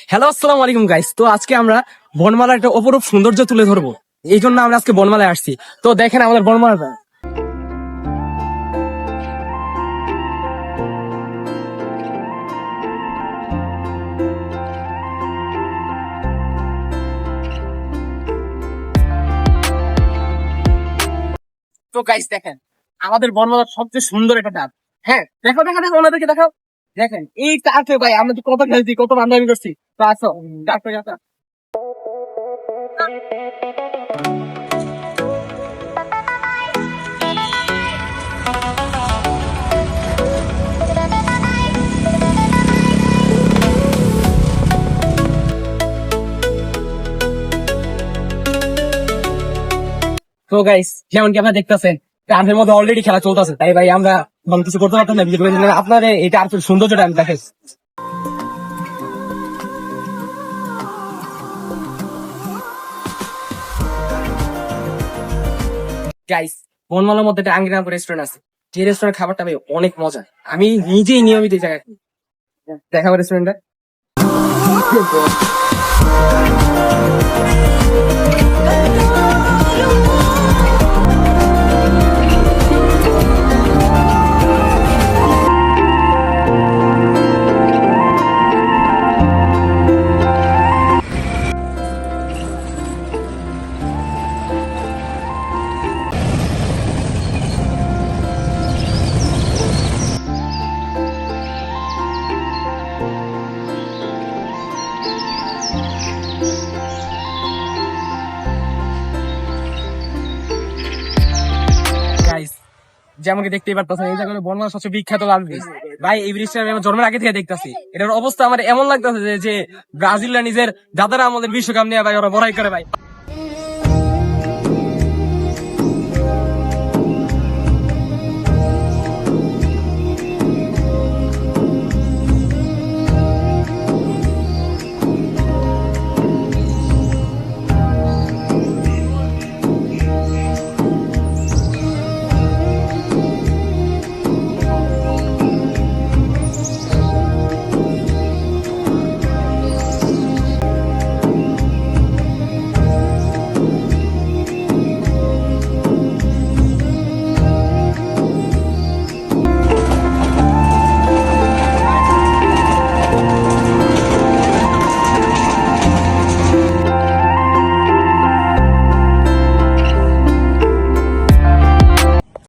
Hello, আসসালামু আলাইকুম guys. তো আজকে আমরা বনমালার একটা অপরূপ সৌন্দর্য তুলে ধরবো, এই জন্য আমরা আজকে বনমালায় আসছি। তো দেখেন আমাদের বনমালাটা। তো গাইস দেখেন আমাদের বনমালার সবচেয়ে সুন্দর একটা ডাব। হ্যাঁ, দেখো দেখো দেখো, ওনাদেরকে দেখাও। দেখেন এই ডাবে ভাই আমরা তো কত খেলছি, কত বান্ধবী করছি। তো আসো ডাবটা দেখা। তো গাইস যেমন কি আপনারা দেখতেছেন, টার্ফের মধ্যে অলরেডি খেলা চলতেছে, তাই ভাই আমরা কোনো কিছু করতে পারতাম না। বিশেষ করে আপনার এই টার্ফের সৌন্দর্যটা আমি দেখেন। গাইস বনমালার মধ্যে একটা আঙ্গিনা রেস্টুরেন্ট আছে, যে রেস্টুরেন্টের খাবারটা ভাই অনেক মজা। আমি নিজেই নিয়মিত এই জায়গায় দেখাবো রেস্টুরেন্টটা। গাইস যেমন কি দেখতেই পারতেছেন, এই জায়গায় বনমালা সবচেয়ে বিখ্যাত লাল ব্রিজ। ভাই এই ব্রিজটা আমি আমার জন্মের আগে থেকে দেখতেছি, এটার অবস্থা আমার এমন লাগতেছে যে ব্রাজিলরা নিজের দাদারা আমাদের বিশ্বকাপ নিয়ে ভাই ওরা বড়াই করে ভাই।